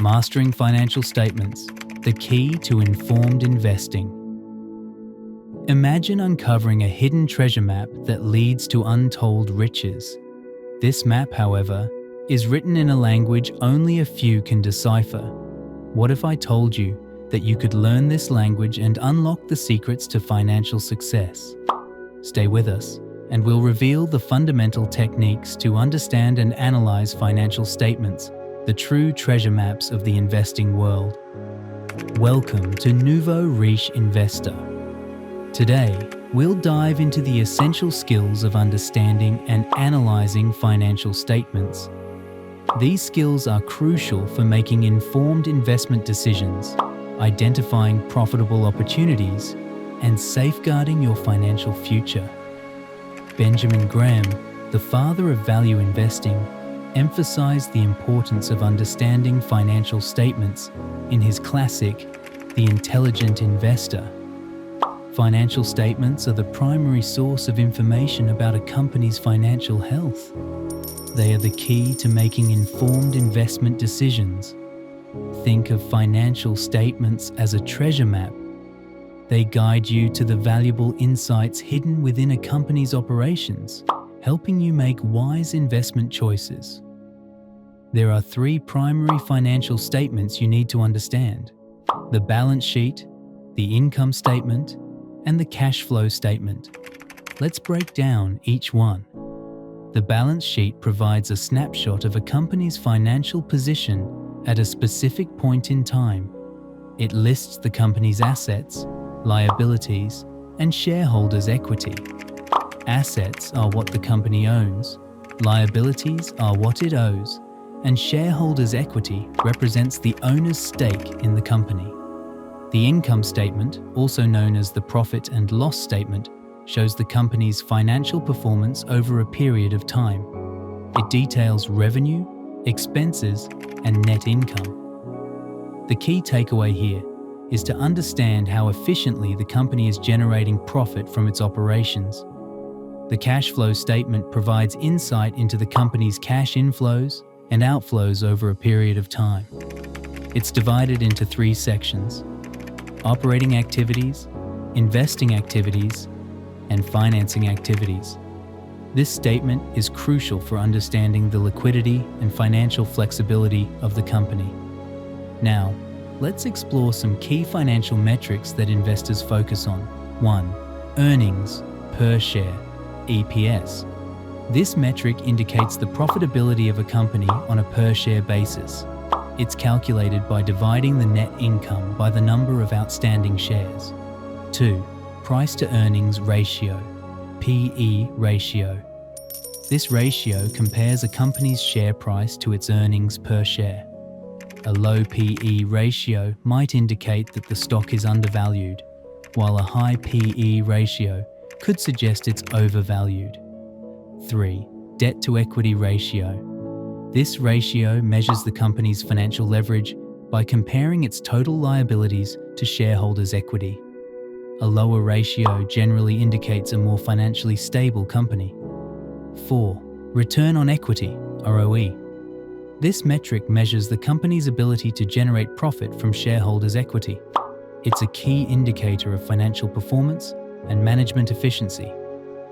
Mastering financial statements, the key to informed investing. Imagine uncovering a hidden treasure map that leads to untold riches. This map, however, is written in a language only a few can decipher. What if I told you that you could learn this language and unlock the secrets to financial success? Stay with us, and we'll reveal the fundamental techniques to understand and analyze financial statements, the true treasure maps of the investing world. Welcome to Nouveau Riche Investor. Today, we'll dive into the essential skills of understanding and analyzing financial statements. These skills are crucial for making informed investment decisions, identifying profitable opportunities, and safeguarding your financial future. Benjamin Graham, the father of value investing, emphasized the importance of understanding financial statements in his classic, The Intelligent Investor. Financial statements are the primary source of information about a company's financial health. They are the key to making informed investment decisions. Think of financial statements as a treasure map. They guide you to the valuable insights hidden within a company's operations, helping you make wise investment choices. There are three primary financial statements you need to understand: the balance sheet, the income statement, and the cash flow statement. Let's break down each one. The balance sheet provides a snapshot of a company's financial position at a specific point in time. It lists the company's assets, liabilities, and shareholders' equity. Assets are what the company owns, liabilities are what it owes, and shareholders' equity represents the owner's stake in the company. The income statement, also known as the profit and loss statement, shows the company's financial performance over a period of time. It details revenue, expenses, and net income. The key takeaway here is to understand how efficiently the company is generating profit from its operations. The cash flow statement provides insight into the company's cash inflows and outflows over a period of time. It's divided into three sections: operating activities, investing activities, and financing activities. This statement is crucial for understanding the liquidity and financial flexibility of the company. Now, let's explore some key financial metrics that investors focus on. 1. Earnings per share, EPS. This metric indicates the profitability of a company on a per-share basis. It's calculated by dividing the net income by the number of outstanding shares. 2. Price to earnings ratio, PE ratio. This ratio compares a company's share price to its earnings per share. A low PE ratio might indicate that the stock is undervalued, while a high PE ratio could suggest it's overvalued. 3. Debt to equity ratio. This ratio measures the company's financial leverage by comparing its total liabilities to shareholders' equity. A lower ratio generally indicates a more financially stable company. 4. Return on equity, ROE. This metric measures the company's ability to generate profit from shareholders' equity. It's a key indicator of financial performance and management efficiency.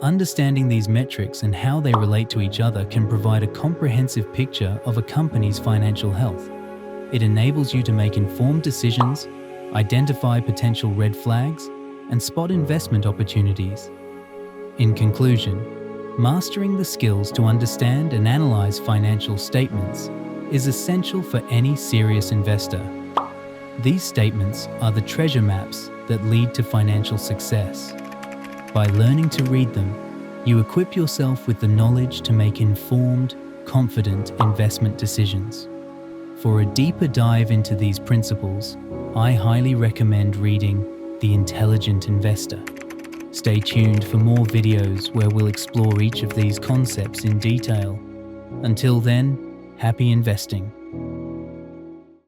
Understanding these metrics and how they relate to each other can provide a comprehensive picture of a company's financial health. It enables you to make informed decisions, identify potential red flags, and spot investment opportunities. In conclusion, mastering the skills to understand and analyze financial statements is essential for any serious investor. These statements are the treasure maps that lead to financial success. By learning to read them, you equip yourself with the knowledge to make informed, confident investment decisions. For a deeper dive into these principles, I highly recommend reading The Intelligent Investor. Stay tuned for more videos where we'll explore each of these concepts in detail. Until then, happy investing.